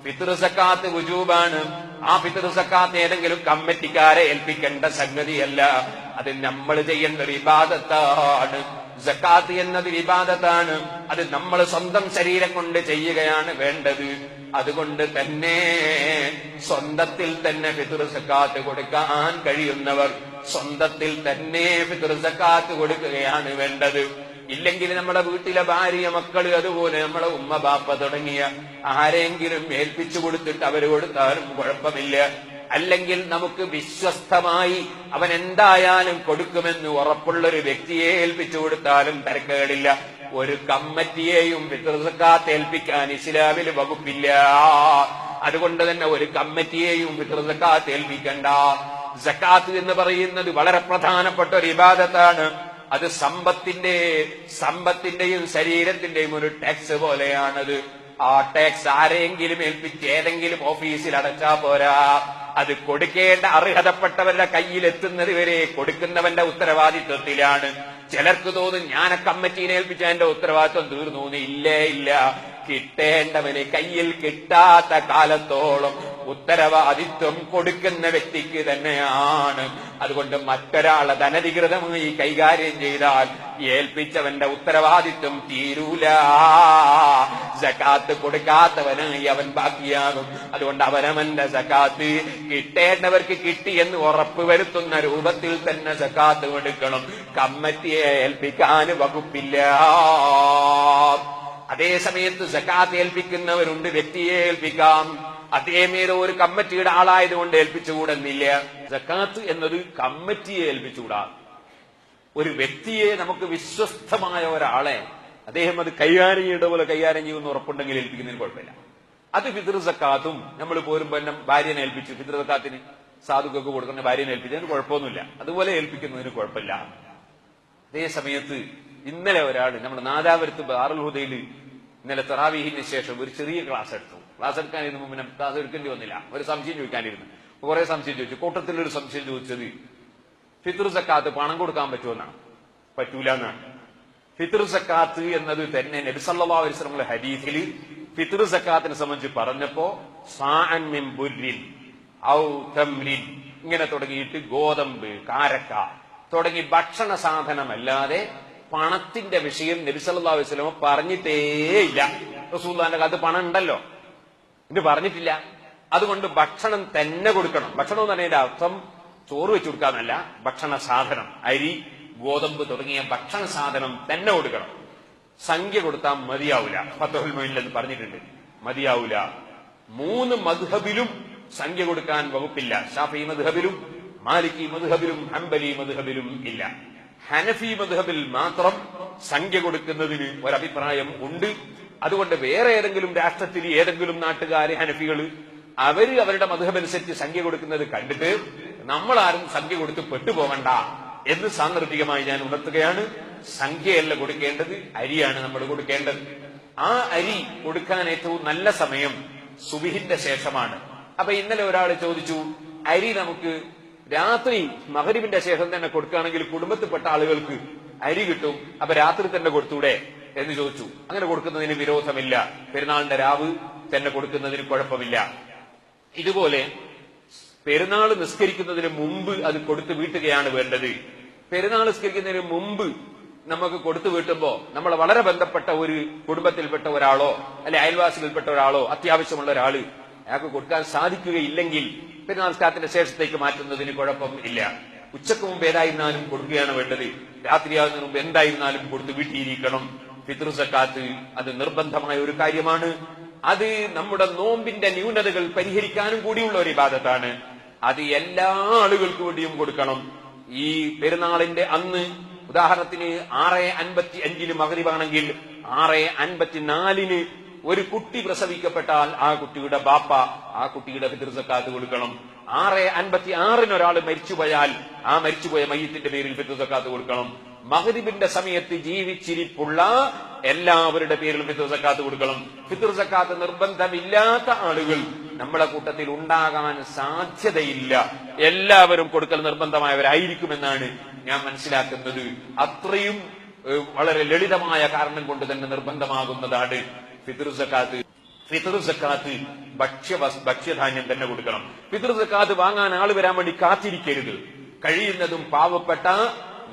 ഫിത്ർ സക്കാത്ത് വുജൂബാണ്. ആ ഫിത്ർ സക്കാത്ത് ഏതെങ്കിലും കമ്മിറ്റിക്കാരെ ഏൽപ്പിക്കേണ്ട സംഗതിയല്ല, അത് നമ്മൾ ചെയ്യേണ്ട ഒരു ഇബാദത്താണ്. സക്കാത്ത് എന്നത് ഇബാദത്താണ്, അത് നമ്മൾ സ്വന്തം ശരീരം കൊണ്ട് ചെയ്യുകയാണ് വേണ്ടത്. അതുകൊണ്ട് തന്നെ സ്വന്തത്തിൽ തന്നെ ഫിത്ർ സക്കാത്ത് കൊടുക്കാൻ കഴിയുന്നവർ സ്വന്തത്തിൽ തന്നെ ഫിത്ർ സക്കാത്ത് കൊടുക്കുകയാണ് വേണ്ടത്. ഇല്ലെങ്കിൽ നമ്മുടെ വീട്ടിലെ ഭാര്യ, മക്കള്, അതുപോലെ നമ്മളെ ഉമ്മ ബാപ്പ തുടങ്ങിയ ആരെങ്കിലും ഏൽപ്പിച്ചു കൊടുത്തിട്ട് അവര് കൊടുത്താലും കുഴപ്പമില്ല. അല്ലെങ്കിൽ നമുക്ക് വിശ്വസ്തമായി അവൻ എന്തായാലും കൊടുക്കുമെന്ന് ഉറപ്പുള്ളൊരു വ്യക്തിയെ ഏൽപ്പിച്ചു കൊടുത്താലും തരക്കേടില്ല. ഒരു കമ്മിറ്റിയെയും ഫിത്ർ സക്കാത്ത് ഏൽപ്പിക്കാൻ ഇസ്ലാമിൽ വകുപ്പില്ല. അതുകൊണ്ട് തന്നെ ഒരു കമ്മിറ്റിയെയും ഫിത്ർ സക്കാത്ത് ഏൽപ്പിക്കണ്ട. സക്കാത്ത് എന്ന് പറയുന്നത് വളരെ പ്രധാനപ്പെട്ട ഒരു ഇബാദത്താണ്. അത് സമ്പത്തിന്റെയും ശരീരത്തിന്റെയും ഒരു ടാക്സ് പോലെയാണത്. ആ ടാക്സ് ആരെങ്കിലും ഏൽപ്പിച്ച് ഏതെങ്കിലും ഓഫീസിൽ അടച്ചാ പോരാ, അത് കൊടുക്കേണ്ട അർഹതപ്പെട്ടവരുടെ കയ്യിൽ എത്തുന്നത് വരെ കൊടുക്കുന്നവന്റെ ഉത്തരവാദിത്വത്തിലാണ്. ചിലർക്ക് തോന്നും ഞാൻ ആ കമ്മിറ്റീനെ ഏൽപ്പിച്ച എന്റെ ഉത്തരവാദിത്വം തീർന്നു. ഇല്ലേ, ഇല്ല. കിട്ടേണ്ടവന് കയ്യിൽ കിട്ടാത്ത കാലത്തോളം ഉത്തരവാദിത്വം കൊടുക്കുന്ന വ്യക്തിക്ക് തന്നെയാണ്. അതുകൊണ്ട് മറ്റൊരാളെ ധനധികൃതമായി കൈകാര്യം ചെയ്താൽ ഏൽപ്പിച്ചവന്റെ ഉത്തരവാദിത്വം തീരൂല. സക്കാത്ത് കൊടുക്കാത്തവനായി അവൻ ബാക്കിയാകും. അതുകൊണ്ട് അവനവന്റെ സക്കാത്ത് കിട്ടേണ്ടവർക്ക് കിട്ടിയെന്ന് ഉറപ്പുവരുത്തുന്ന രൂപത്തിൽ തന്നെ സക്കാത്ത് കൊടുക്കണം. കമ്മിറ്റിയെ ഏൽപ്പിക്കാൻ വകുപ്പില്ല. അതേ സമയത്ത് സക്കാത്ത് ഏൽപ്പിക്കുന്നവരുണ്ട്, വ്യക്തിയെ ഏൽപ്പിക്കാം. അതേമേലെ ഒരു കമ്മിറ്റിയുടെ ആളായതുകൊണ്ട് ഏൽപ്പിച്ചുകൂടുന്നില്ല. സക്കാത്ത് എന്നത് കമ്മിറ്റിയെ ഏൽപ്പിച്ചുകൂടാ. ഒരു വ്യക്തിയെ, നമുക്ക് വിശ്വസ്തമായ ഒരാളെ, അദ്ദേഹം അത് കൈകാര്യം ചെയ്യേണ്ട പോലെ കൈകാര്യം ചെയ്യുമെന്ന് ഉറപ്പുണ്ടെങ്കിൽ ഏൽപ്പിക്കുന്നതിന് കുഴപ്പമില്ല. അത് ഫിത്ർ സക്കാത്തും നമ്മൾ പോരുമ്പോ ഭാര്യനെ ഏൽപ്പിച്ചു, ഫിത്ർ സക്കാത്തിന് സാധുക്കൾക്ക് കൊടുക്കുന്ന ഭാര്യനെ ഏൽപ്പിച്ചതിന് കുഴപ്പമൊന്നുമില്ല. അതുപോലെ ഏൽപ്പിക്കുന്നതിന് കുഴപ്പമില്ല. അതേ സമയത്ത് ഇന്നലെ ഒരാൾ നമ്മുടെ നാദാപുരത്ത് ബാറുൽ ഹുദയിൽ ഇന്നലെ തറാവീഹിന് ശേഷം ഒരു ചെറിയ ക്ലാസ് എടുത്തു. ക്ലാസ് എടുക്കാനിരുന്നു മുമ്പ് ക്ലാസ് എടുക്കേണ്ടി വന്നില്ല. ഒരു സംശയം ചോദിക്കാനിരുന്നു. കുറെ സംശയം ചോദിച്ചു. കൂട്ടത്തിലൊരു സംശയം ചോദിച്ചത് ഫിത്ർ സക്കാത്ത് പണം കൊടുക്കാൻ പറ്റുമെന്നാണ്. പറ്റൂല എന്നാണ്. ഫിത്ർ സക്കാത്ത് എന്നത് തന്നെ നബി സല്ലല്ലാഹു അലൈഹി വസല്ലം ഹദീസിൽ ഫിത്ർ സക്കാത്തിനെ സംബന്ധിച്ച് പറഞ്ഞപ്പോ സാഅൻ മിൻ ബുർരിൻ ഔ തംരിൻ ഇങ്ങനെ തുടങ്ങിയിട്ട് ഗോതമ്പ്, കാരക്ക തുടങ്ങി ഭക്ഷണ സാധനമല്ലാതെ പണത്തിന്റെ വിഷയം നബി സല്ലല്ലാഹു അലൈഹി വസല്ലം പറഞ്ഞിട്ടേയില്ല. റസൂലുള്ളാഹിന്റെ കാലത്ത് പണം ഉണ്ടല്ലോ, ഇത് പറഞ്ഞിട്ടില്ല. അതുകൊണ്ട് ഭക്ഷണം തന്നെ കൊടുക്കണം. ഭക്ഷണം എന്ന് പറഞ്ഞതിന്റെ അർത്ഥം ചോറ് വെച്ചു കൊടുക്കാന്നല്ല, ഭക്ഷണ സാധനം, അരി, ഗോതമ്പ് തുടങ്ങിയ ഭക്ഷണ സാധനം തന്നെ കൊടുക്കണം. സംഖ്യ കൊടുത്താൽ മതിയാവൂല. ഫത്ഹുൽ മുഈനിൽ എന്ന് പറഞ്ഞിട്ടുണ്ട്, മതിയാവൂല. 3 മദ്ഹബിലും സംഖ്യ കൊടുക്കാൻ വകുപ്പില്ല. ഷാഫിഈ മദ്ഹബിലും മാലിക്കി മദ്ഹബിലും ഹംബലി മദ്ഹബിലും ഇല്ല. ഹനഫി മദ്ഹബിൽ മാത്രം സംഖ്യ കൊടുക്കുന്നതിന് ഒരഭിപ്രായം ഉണ്ട്. അതുകൊണ്ട് വേറെ ഏതെങ്കിലും രാഷ്ട്രത്തിൽ ഏതെങ്കിലും നാട്ടുകാര് ഹനഫികള് അവരുടെ മദ്ഹബനുസരിച്ച് സംഖ്യ കൊടുക്കുന്നത് കണ്ടിട്ട് നമ്മളാരും സംഖ്യ കൊടുത്ത് പെട്ടുപോകണ്ട എന്ന് സാന്ദർഭികമായി ഞാൻ ഉണർത്തുകയാണ്. സംഖ്യയല്ല കൊടുക്കേണ്ടത്, അരിയാണ് നമ്മൾ കൊടുക്കേണ്ടത്. ആ അരി കൊടുക്കാൻ ഏറ്റവും നല്ല സമയം സുബഹിന്റെ ശേഷമാണ്. അപ്പൊ ഇന്നലെ ഒരാൾ ചോദിച്ചു, അരി നമുക്ക് രാത്രി മഗ്‌രിബിന്റെ ശേഷം തന്നെ കൊടുക്കുകയാണെങ്കിൽ കുടുംബത്തിൽപ്പെട്ട ആളുകൾക്ക് അരി കിട്ടും, അപ്പൊ രാത്രി തന്നെ കൊടുത്തൂടെ എന്ന് ചോദിച്ചു. അങ്ങനെ കൊടുക്കുന്നതിന് വിരോധമില്ല. പെരുന്നാളിന്റെ രാവ് തന്നെ കൊടുക്കുന്നതിന് കുഴപ്പമില്ല. ഇതുപോലെ പെരുന്നാൾ നിസ്കരിക്കുന്നതിന് മുമ്പ് അത് കൊടുത്തു വീട്ടുകയാണ് വേണ്ടത്. പെരുന്നാൾ നിസ്കരിക്കുന്നതിന് മുമ്പ് നമുക്ക് കൊടുത്തു വീട്ടുമ്പോ നമ്മളെ വളരെ ബന്ധപ്പെട്ട ഒരു കുടുംബത്തിൽപ്പെട്ട ഒരാളോ അല്ലെ അയൽവാസിയിൽപ്പെട്ട ഒരാളോ അത്യാവശ്യമുള്ള ഒരാള് അയാൾക്ക് കൊടുക്കാൻ സാധിക്കുകയില്ലെങ്കിൽ പെരുന്നാൾ നിസ്കാരത്തിന്റെ ശേഷത്തേക്ക് മാറ്റുന്നതിന് കുഴപ്പം ഇല്ല. ഉച്ചക്ക് മുമ്പ് ഏതായിരുന്നാലും കൊടുക്കുകയാണ് വേണ്ടത്. രാത്രിയാകുന്നതിന് മുമ്പ് എന്തായിരുന്നാലും കൊടുത്തു വീട്ടിയിരിക്കണം. ഫിത്ർ സക്കാത്ത് അത് നിർബന്ധമായ ഒരു കാര്യമാണ്. അത് നമ്മുടെ നോമ്പിന്റെ ന്യൂനതകൾ പരിഹരിക്കാനും കൂടിയുള്ള ഒരു ഇബാദത്താണ്. അത് എല്ലാ ആളുകൾക്ക് വേണ്ടിയും കൊടുക്കണം. ഈ പെരുന്നാളിന്റെ അന്ന് ഉദാഹരണത്തിന് 6:55 മഗ്‌രിബാണെങ്കിൽ 6:54 ഒരു കുട്ടി പ്രസവിക്കപ്പെട്ടാൽ ആ കുട്ടിയുടെ ബാപ്പ ആ കുട്ടിയുടെ ഫിത്ർ സക്കാത്ത് കൊടുക്കണം. 6:56 ഒരാൾ മരിച്ചുപോയാൽ ആ മരിച്ചുപോയ മയ്യിത്തിന്റെ പേരിൽ ഫിത്ർ സക്കാത്ത് കൊടുക്കണം. മഗ്‌രിബിന്റെ സമയത്ത് ജീവിച്ചിരിപ്പുള്ള എല്ലാവരുടെ പേരിൽ ഫിത്ർ സക്കാത്ത് കൊടുക്കണം. ഫിത്ർ സക്കാത്ത് നിർബന്ധമില്ലാത്ത ആളുകൾ നമ്മളെ കൂട്ടത്തിൽ ഉണ്ടാകാൻ സാധ്യതയില്ല. എല്ലാവരും കൊടുക്കൽ നിർബന്ധമായവരായിരിക്കുമെന്നാണ് ഞാൻ മനസ്സിലാക്കുന്നത്. അത്രയും വളരെ ലളിതമായ കാരണം കൊണ്ട് തന്നെ നിർബന്ധമാകുന്നതാണ് ഫിത്ർ സക്കാത്ത്. ഫിത്ർ സക്കാത്ത് ഭക്ഷ്യധാന്യം തന്നെ കൊടുക്കണം. ഫിത്ർ സക്കാത്ത് വാങ്ങാൻ ആള് വരാൻ വേണ്ടി കാത്തിരിക്കരുത്. കഴിയുന്നതും പാവപ്പെട്ട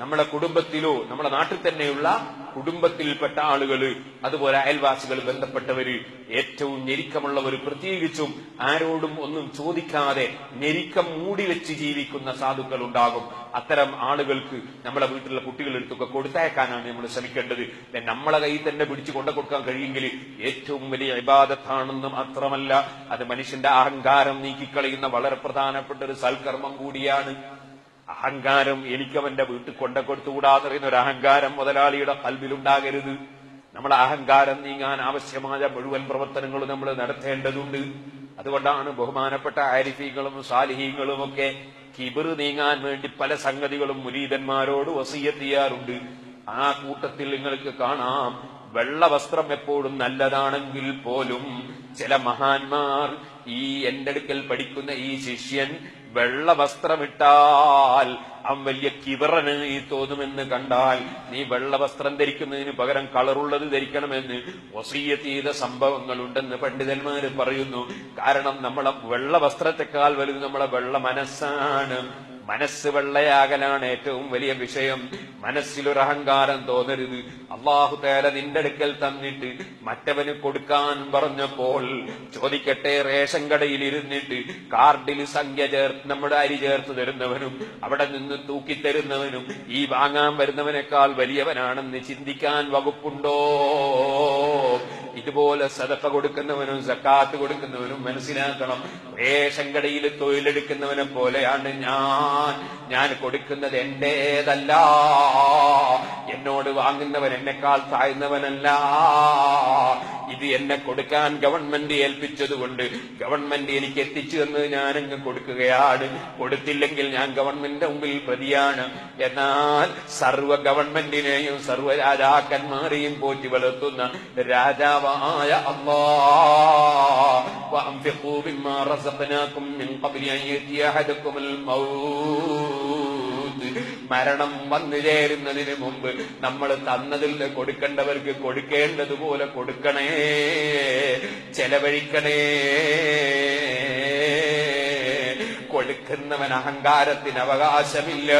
നമ്മുടെ കുടുംബത്തിലോ നമ്മുടെ നാട്ടിൽ തന്നെയുള്ള കുടുംബത്തിൽപ്പെട്ട ആളുകള്, അതുപോലെ അയൽവാസികൾ, ബന്ധപ്പെട്ടവര്, ഏറ്റവും ഞെരുക്കമുള്ളവർ, പ്രത്യേകിച്ചും ആരോടും ഒന്നും ചോദിക്കാതെ ഞെരുക്കം മൂടിവെച്ച് ജീവിക്കുന്ന സാധുക്കൾ ഉണ്ടാകും. അത്തരം ആളുകൾക്ക് നമ്മുടെ വീട്ടിലുള്ള കുട്ടികളെടുത്തൊക്കെ കൊടുത്തയക്കാനാണ് നമ്മൾ ശ്രമിക്കേണ്ടത്. നമ്മളെ കയ്യിൽ തന്നെ പിടിച്ചു കൊണ്ടു കൊടുക്കാൻ കഴിയുമെങ്കിൽ ഏറ്റവും വലിയ ഇബാദത്താണെന്ന് മാത്രമല്ല, അത് മനുഷ്യന്റെ അഹങ്കാരം നീക്കിക്കളയുന്ന വളരെ പ്രധാനപ്പെട്ട ഒരു സൽക്കർമ്മം കൂടിയാണ്. അഹങ്കാരം എനിക്കവന്റെ വീട്ടിൽ കൊണ്ട കൊടുത്തുകൂടാന്ന് പറയുന്ന ഒരു അഹങ്കാരം മുതലാളിയുടെ കൽബിലുണ്ടാകരുത്. നമ്മളെ അഹങ്കാരം നീങ്ങാൻ ആവശ്യമായ മുഴുവൻ പ്രവർത്തനങ്ങളും നമ്മൾ നടത്തേണ്ടതുണ്ട്. അതുകൊണ്ടാണ് ബഹുമാനപ്പെട്ട ആരിഫീങ്ങളും സാലിഹീങ്ങളും ഒക്കെ കിബിർ നീങ്ങാൻ വേണ്ടി പല സംഗതികളും മുരീദന്മാരോട് വസിയ്യത്ത് ചെയ്യാറുണ്ട്. ആ കൂട്ടത്തിൽ നിങ്ങൾക്ക് കാണാം, വെള്ള വസ്ത്രം എപ്പോഴും നല്ലതാണെങ്കിൽ പോലും ചില മഹാന്മാർ, ഈ എന്റെ അടുക്കൽ പഠിക്കുന്ന ഈ ശിഷ്യൻ വെള്ള വസ്ത്രമിട്ടാൽ അവൻ വലിയ കിബറനായി തോന്നുമെന്ന് കണ്ടാൽ നീ വെള്ള വസ്ത്രം ധരിക്കുന്നതിന് പകരം കളറുള്ളത് ധരിക്കണമെന്ന് വസിയ്യത്ത് ചെയ്ത സംഭവങ്ങളുണ്ടെന്ന് പണ്ഡിതന്മാര് പറയുന്നു. കാരണം നമ്മളെ വെള്ള വസ്ത്രത്തെക്കാൾ വലുത് നമ്മളെ വെള്ള മനസ്സാണ്. മനസ്സ് വെള്ളയാകലാണ് ഏറ്റവും വലിയ വിഷയം. മനസ്സിലൊരു അഹങ്കാരം തോന്നരുത്. അല്ലാഹു തആല നിന്റെ അടുക്കൽ തന്നിട്ട് മറ്റവന് കൊടുക്കാൻ പറഞ്ഞപ്പോൾ, ചോദിക്കട്ടെ, റേഷൻ കടയിൽ ഇരുന്നിട്ട് കാർഡിൽ സംഖ്യ നമ്മുടെ അരി ചേർത്ത് തരുന്നവനും അവിടെ നിന്ന് തൂക്കിത്തരുന്നവനും ഈ വാങ്ങാൻ വരുന്നവനേക്കാൾ വലിയവനാണെന്ന് ചിന്തിക്കാൻ വകുപ്പുണ്ടോ? ഇതുപോലെ സദഖ കൊടുക്കുന്നവനും സക്കാത്ത് കൊടുക്കുന്നവനും മനസ്സിലാക്കണം, റേഷൻ കടയിൽ തൊഴിലെടുക്കുന്നവനെ പോലെയാണ് ഞാൻ കൊടുക്കുന്നത് എന്റേതല്ല. എന്നോട് വാങ്ങുന്നവൻ എന്നെക്കാൾ താഴ്ന്നവനല്ല. ഇത് എന്നെ കൊടുക്കാൻ ഗവൺമെന്റ് ഏൽപ്പിച്ചതുകൊണ്ട് ഗവൺമെന്റ് എനിക്ക് എത്തിച്ചു തന്ന് ഞാനങ്ങ് കൊടുക്കുകയാണ്. കൊടുത്തില്ലെങ്കിൽ ഞാൻ ഗവൺമെന്റിന്റെ മുമ്പിൽ പ്രതിയാണ്. എന്നാൽ സർവ്വ ഗവൺമെന്റിനെയും സർവ്വ രാജാക്കന്മാരെയും പോറ്റി വളർത്തുന്ന രാജാവായ അല്ലാഹ്, വഅൻഫിഖൂ മിമ്മാ റസഖ്നാകും മിൻ ഖബ്ലി അൻ യഅതിയ അഹദകുമുൽ മൗത്ത്, മരണം വന്നു ചേരുന്നതിന് മുമ്പ് നമ്മൾ തന്നതിൽ കൊടുക്കേണ്ടവർക്ക് കൊടുക്കേണ്ടതുപോലെ കൊടുക്കണേ, ചെലവഴിക്കണേ. കൊടുക്കുന്നവൻ അഹങ്കാരത്തിന് അവകാശമില്ല.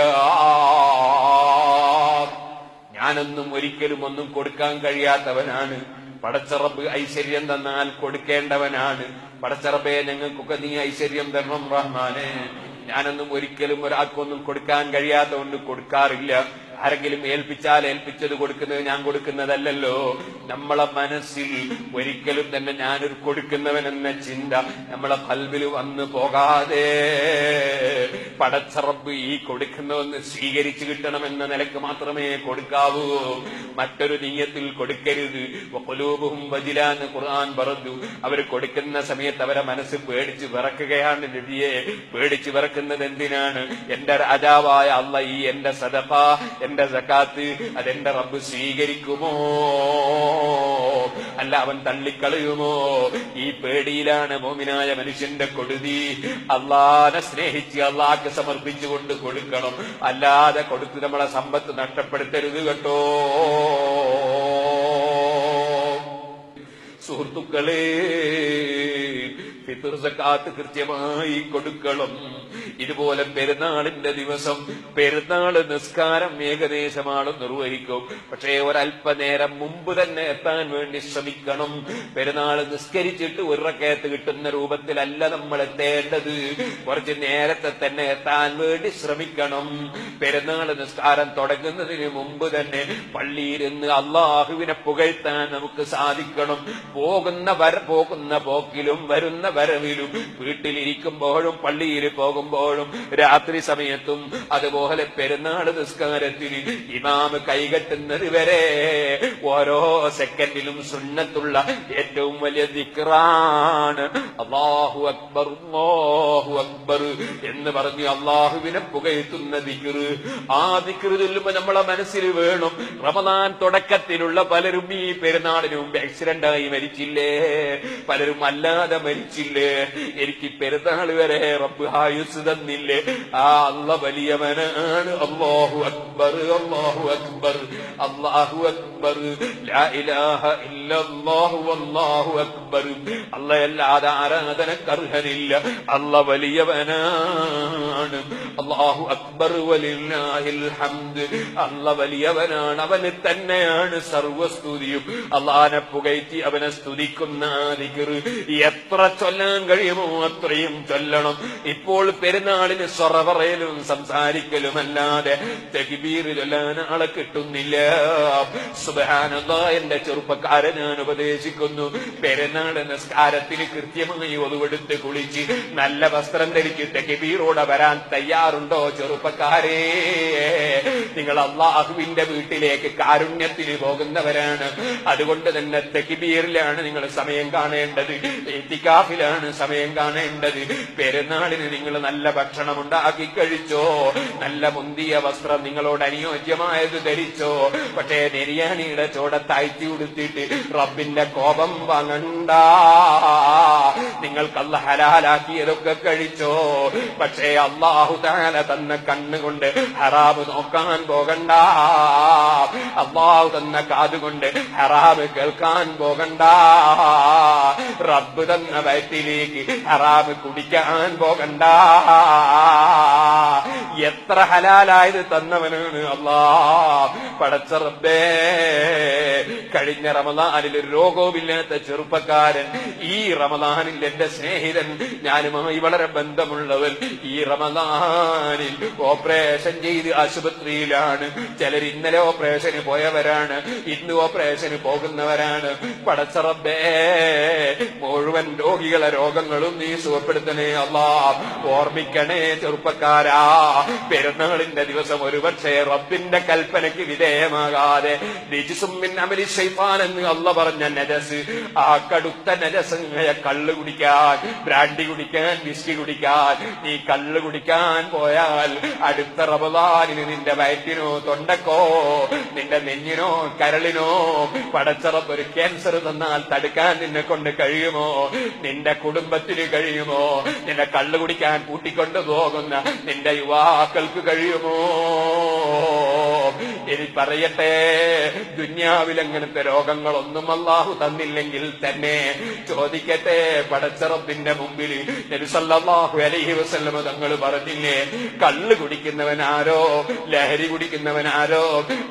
ഞാനൊന്നും ഒരിക്കലും ഒന്നും കൊടുക്കാൻ കഴിയാത്തവനാണ്. പടച്ചറബ് ഐശ്വര്യം തന്നാൽ കൊടുക്കേണ്ടവനാണ്. പടച്ചറബേ, ഞങ്ങൾക്കൊക്കെ നീ ഐശ്വര്യം തരണം റഹ്മാനെ. ഞാനൊന്നും ഒരിക്കലും ഒരാൾക്കൊന്നും കൊടുക്കാൻ കഴിയാത്തതുകൊണ്ട് കൊടുക്കാറില്ല. ആരെങ്കിലും ഏൽപ്പിച്ചാൽ ഏൽപ്പിച്ചത് കൊടുക്കുന്നത് ഞാൻ കൊടുക്കുന്നതല്ലല്ലോ. നമ്മളെ മനസ്സിൽ ഒരിക്കലും തന്നെ ഞാനൊരു കൊടുക്കുന്നവനെന്ന ചിന്ത നമ്മളെ ഖൽബിൽ വന്നു പോകാതെ പടച്ച റബ്ബ് ഈ കൊടുക്കുന്നവന്ന് സ്വീകരിച്ചു കിട്ടണമെന്ന നിലക്ക് മാത്രമേ കൊടുക്കാവൂ. മറ്റൊരു നീയത്തിൽ കൊടുക്കരുത്. വഖുലൂബുഹും വജിലാന്ന് ഖുർആൻ പറഞ്ഞു. അവർ കൊടുക്കുന്ന സമയത്ത് അവരെ മനസ്സ് പേടിച്ച് വിറക്കുകയാണ്. നബിയെ, പേടിച്ച് വിറക്കുന്നത് എന്തിനാണ്? എന്റെ രാജാവായ അല്ലാഹ് ഈ എന്റെ സദഖ, എന്റെ സകാത്ത് അതെന്റെ റബ്ബ് സ്വീകരിക്കുമോ അല്ല അവൻ തള്ളിക്കളയുമോ? ഈ പേടിയിലാണ് മോമിനായ മനുഷ്യന്റെ കൊടുതി. അള്ളാനെ സ്നേഹിച്ച് അള്ളാഹ്ക്ക് സമർപ്പിച്ചുകൊണ്ട് കൊടുക്കണം. അല്ലാതെ കൊടുത്ത് നമ്മളെ സമ്പത്ത് നഷ്ടപ്പെടുത്തരുത് കേട്ടോ. സുഹൃത്തുക്കളെ, ഫിത്ർ സക്കാത്ത് കൃത്യമായി കൊടുക്കണം. ഇതുപോലെ പെരുന്നാളിന്റെ ദിവസം പെരുന്നാൾ നിസ്കാരം ഏകദേശമാണ് നിർവഹിക്കും. പക്ഷേ ഒരല്പനേരം മുമ്പ് തന്നെ എത്താൻ വേണ്ടി ശ്രമിക്കണം. പെരുന്നാൾ നിസ്കരിച്ചിട്ട് ഒരു റക്അത്ത് കിട്ടുന്ന രൂപത്തിലല്ല നമ്മൾ എത്തേണ്ടത്. കുറച്ച് നേരത്തെ തന്നെ എത്താൻ വേണ്ടി ശ്രമിക്കണം. പെരുന്നാൾ നിസ്കാരം തുടങ്ങുന്നതിന് മുമ്പ് തന്നെ പള്ളിയിരുന്ന് അള്ളാഹുവിനെ പുകഴ്ത്താൻ നമുക്ക് സാധിക്കണം. പോകുന്ന പോക്കിലും വരുന്ന വരവിലും, വീട്ടിലിരിക്കുമ്പോഴും പള്ളിയിൽ പോകുമ്പോഴും രാത്രി സമയത്തും, അതുപോലെ പെരുന്നാൾ നിസ്കാരത്തിൽ ഇമാമ് കൈകെട്ടുന്നത് വരെ ഓരോ സെക്കൻഡിലും സുന്നത്തുള്ള ഏറ്റവും വലിയ ദിക്റാണ് അല്ലാഹു അക്ബർ അല്ലാഹു അക്ബർ എന്ന് പറഞ്ഞ് അള്ളാഹുവിനെ പുകഴ്ത്തുന്ന ദിക്ർ. ആ ദിക്ർ ചൊല്ലുമ്പോ നമ്മളെ മനസ്സിൽ വേണം, റമദാൻ തുടക്കത്തിലുള്ള പലരും ഈ പെരുന്നാളിന് മുമ്പ് ആക്സിഡന്റായി മരിച്ചില്ലേ, പലരും അല്ലാതെ മരിച്ചില്ലേ, എനിക്ക് പെരുന്നാൾ വരെ റബ്ബ് ആയുസ് തന്നില്ലേ. ആ അല്ലാഹ് വലിയവനാണ്. അല്ലാഹു അക്ബർ അല്ലാഹു അക്ബർ അല്ലാഹു അക്ബർ അക്ബർ, ലാ ഇലാഹ ഇല്ലല്ലാഹു വല്ലാഹു അക്ബർ. അല്ലാഹുവല്ലാതെ ആരാധനക്കർഹനില്ല, അല്ലാഹു വലിയവനാണ്. അല്ലാഹു അക്ബർ വലില്ലാഹിൽ ഹംദ്. അല്ലാഹു വലിയവനാണ്, അവന് തന്നെയാണ് സർവസ്തുതിയും. അല്ലാഹനെ പുകഴ്ത്തി അവനെ സ്തുതിക്കുന്ന ദിക്ർ എത്ര ചൊല്ലാൻ കഴിയുമോ അത്രയും ചൊല്ലണം. ഇപ്പോൾ പെരുന്നാളിന് സ്വറ പറയലും സംസാരിക്കലുമല്ലാതെ തക്ബീർ ചൊല്ലാൻ ആളെ കിട്ടുന്നില്ല. സുബ്ഹാനല്ലാഹ്, എന്റെ ചെറുപ്പക്കാരെ ഞാൻ ഉപദേശിക്കുന്നു, പെരുന്നാൾ നിസ്കാരത്തിന് കൃത്യമായി ഒതുവെടുത്ത് കുളിച്ച് നല്ല വസ്ത്രം ധരിച്ച് തക്ബീറോടെ വരാൻ തയ്യാറുണ്ടോ ചെറുപ്പക്കാരെ? നിങ്ങൾ അല്ലാഹുവിന്റെ വീട്ടിലേക്ക് കാരുണ്യത്തിന് പോകുന്നവരാണ്. അതുകൊണ്ട് തന്നെ തക്ബീറിലാണ് നിങ്ങൾ സമയം കാണേണ്ടത്, ഇത്തികാഫിലാണ് സമയം കാണേണ്ടത്. പെരുന്നാളിന് നിങ്ങൾ നല്ല ഭക്ഷണം ഉണ്ടാക്കി കഴിച്ചോ, നല്ല മുന്തിയ വസ്ത്രം നിങ്ങളോട് അനുയോജ്യമായത് ധരിച്ചോ. പക്ഷേ നെരിയാണിയുടെ ചോടത്താഴ്ത്തി ഉടുത്തിട്ട് റബ്ബിന്റെ കോപം വാങ്ങണ്ട. നിങ്ങൾക്ക് അല്ലാഹു ഹലാലാക്കിയതൊക്കെ കഴിച്ചോ, പക്ഷേ അല്ലാഹു തആല തന്ന കണ്ണുകൊണ്ട് ഹറാമ് നോക്കാൻ പോകണ്ട. അല്ലാഹു തന്ന കാതുകൊണ്ട് ഹറാമ് കേൾക്കാൻ പോകണ്ട. റബ്ബ് തന്ന വയറ്റിലേക്ക് ഹറാമ് കുടിക്കാൻ പോകണ്ട. എത്ര ഹലാലായത് തന്നവനാണ് അല്ലാഹ്. പടച്ച റബ്ബേ, കഴിഞ്ഞ റമദാനിൽ ഒരു രോഗവുമില്ലാത്ത ചെറുപ്പക്കാരൻ, ഈ റമദാനിൽ എന്റെ സ്നേഹിതൻ, ഞാനുമായി വളരെ ബന്ധമുള്ളവൻ, ഈ റമദാനിൽ ഓപ്പറേഷൻ ചെയ്ത് ആശുപത്രിയിലാണ്. ചിലർ ഇന്നലെ ഓപ്പറേഷന് പോയവരാണ്, ഇന്ന് ഓപ്പറേഷന് പോകുന്നവരാണ്. പടച്ച റബ്ബേ, മുഴുവൻ രോഗികളെ രോഗങ്ങളും നീ സുഖപ്പെടുത്തണേ അല്ലാഹ്. ഓർമ്മിക്കണേ ചെറുപ്പക്കാരാ, പെരുന്നാളിന്റെ ദിവസം ഒരുപക്ഷെ റബ്ബിന്റെ കൽപ്പനയ്ക്ക് വിധേയമാകാതെ റിജ്സും മിൻ അമലി ശൈത്താൻ എന്ന് അല്ലാഹ് പറഞ്ഞ നജസ്, ആ കടുത്ത നജസായ കള്ള് കുടിക്കാൻ, ബ്രാൻഡി കുടിക്കാൻ, വിസ്കി കുടിക്കാൻ, നീ കള്ള് കുടിക്കാൻ പോയാൽ അടുത്ത റമദാനിന് നിന്റെ വയറ്റിനോ തൊണ്ടക്കോ നിന്റെ നെഞ്ഞിനോ കരളിനോ പടച്ച റബ്ബ് ഒരു ക്യാൻസർ തന്നാൽ തടുക്കാൻ നിന്നെ കൊണ്ട് കഴിയുമോ? നിന്റെ കുടുംബത്തിന് കഴിയുമോ? നിന്നെ കള്ളു കുടിക്കാൻ കൂട്ടിക്കൊണ്ടു പോകുന്ന നിന്റെ യുവാക്കൾക്ക് കഴിയുമോ? ഇനി പറയട്ടെ, ദുന്യാവിൽ അങ്ങനത്തെ രോഗങ്ങളൊന്നും അല്ലാഹു തന്നില്ലെങ്കിൽ തന്നെ ചോദിക്കട്ടെ, പടച്ച റബ്ബിന്റെ മുമ്പിൽ നബി സല്ലല്ലാഹു അലൈഹി വസല്ലം തങ്ങൾ പറഞ്ഞില്ലേ, കള്ള് കുടിക്കുന്നവനാരോ, ലഹരി കുടിക്കുന്നവനാരോ,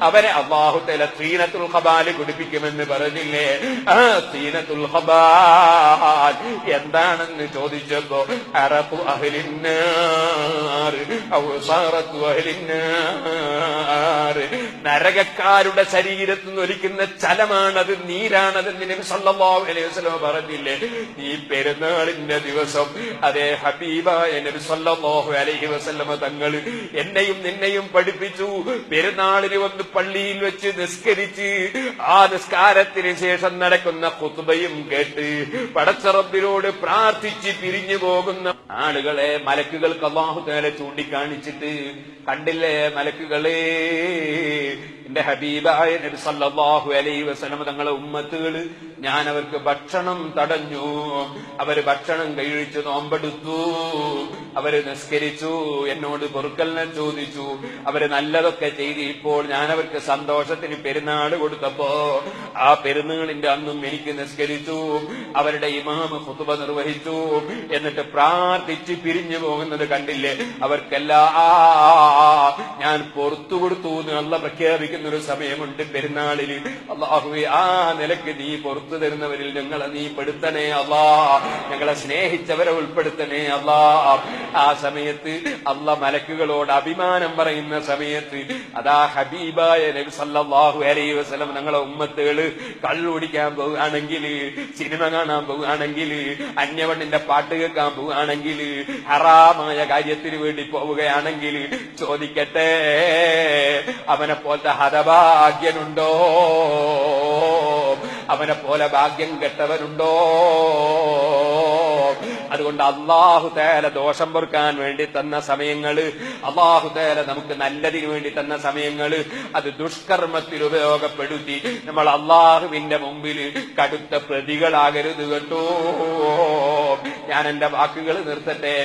അവരെ അല്ലാഹു തആല തീനത്തുൽ ഖബാൽ കുടിപ്പിക്കുമെന്ന് പറഞ്ഞില്ലേ? ആ തീനത്തുൽ ഖബാൽ എന്താണെന്ന് ചോദിച്ചപ്പോ അറഖു അഹ്ലിന്നാർ ഔ സാറത്തു അഹ്ലിന്നാർ, നരകക്കാരുടെ ശരീരത്തിൽ നിന്ന് ഒലിക്കുന്ന ചലമാണത്, നീരാണതെന്ന് നബി സല്ലല്ലാഹു അലൈഹി വസല്ലം പറഞ്ഞില്ലേ? ഈ പെരുന്നാളിന്റെ ദിവസം അതേ ഹബീബായ നബി സല്ലല്ലാഹു അലൈഹി വസല്ലം തങ്ങൾ എന്നെയും നിന്നെയും പഠിപ്പിച്ചു, പെരുന്നാളിന് വന്ന് പള്ളിയിൽ വെച്ച് നിസ്കരിച്ച് ആ നിസ്കാരത്തിന് ശേഷം നടക്കുന്ന ഖുത്ബയും കേട്ട് പടച്ച റബ്ബിനോട് പ്രാർത്ഥിച്ച് പിരിഞ്ഞു പോകുന്ന ആളുകളെ മലക്കുകൾക്ക് അല്ലാഹു തആല ചൂണ്ടിക്കാണിച്ചിട്ട്, കണ്ടില്ലേ മലക്കുകളെ, എന്റെ ഹബീബായ നബി സല്ലല്ലാഹു അലൈഹി വസല്ലം തങ്ങളെ ഉമ്മത്തുകൾ, ഞാൻ അവർക്ക് ഭക്ഷണം തടഞ്ഞു, അവര് ഭക്ഷണം കഴിച്ചു, നോമ്പെടുത്തു, അവര് നിസ്കരിച്ചു, എന്നോട് പൊറുക്കലിനെ ചോദിച്ചു, അവര് നല്ലതൊക്കെ ചെയ്ത്, ഇപ്പോൾ ഞാൻ അവർക്ക് സന്തോഷത്തിന് പെരുന്നാൾ കൊടുത്തപ്പോ ആ പെരുന്നാളിന്റെ അന്നും എനിക്ക് നിസ്കരിച്ചു, അവരുടെ ഇമാമ് ഖുതുബ നിർവഹിച്ചു, എന്നിട്ട് പ്രാർത്ഥിച്ച് പിരിഞ്ഞു പോകുന്നത് കണ്ടില്ലേ? അവർക്കെല്ലാം ഞാൻ പുറത്തു കൊടുത്തു എന്ന് അല്ലാഹ് പ്രഖ്യാപിക്കുന്നൊരു സമയമുണ്ട് പെരുന്നാളിൽ. അല്ലാഹുവേ, ആ നിലക്ക് നീ പുറത്തു തരുന്നവരിൽ ഞങ്ങളെ നീ പെടുത്തണേ അല്ലാഹ്, ഞങ്ങളെ സ്നേഹിച്ചവരെ ഉൾപ്പെടുത്തണേ അല്ലാഹ്. ആ സമയത്ത് അല്ലാഹ് മലക്കുകളോട് അഭിമാനം പറയുന്ന സമയത്ത് അതാ ഹബീബായ നബി സല്ലല്ലാഹു അലൈഹി വസല്ലം ഞങ്ങളെ ഉമ്മത്തുകള് കള്ളു കുടിക്കാൻ പോവുകയാണെങ്കിൽ, സിനിമ കാണാൻ പോവുകയാണെങ്കിൽ, അന്യവണ്ണിന്റെ പാട്ട് കേൾക്കാൻ പോവുകയാണെങ്കിൽ, ഹറാമായ കാര്യത്തിന് വേണ്ടി പോവുകയാണെങ്കിൽ ചോദിക്കട്ടെ, അവനെ പോലത്തെ ഹതഭാഗ്യനുണ്ടോ? അവനെ പോലെ ഭാഗ്യം കെട്ടവനുണ്ടോ? അതുകൊണ്ട് അല്ലാഹു തആല ദോഷം പൊറുക്കാൻ വേണ്ടി തന്ന സമയങ്ങള്, അല്ലാഹു തആല നമുക്ക് നല്ലതിനു വേണ്ടി തന്ന സമയങ്ങള്, അത് ദുഷ്കർമ്മത്തിൽ ഉപയോഗപ്പെടുത്തി നമ്മൾ അല്ലാഹുവിന്റെ മുമ്പിൽ കടുത്ത പ്രതികളാകരുത് കേട്ടോ. ഞാൻ എന്റെ വാക്കുകൾ നിർത്തട്ടെ.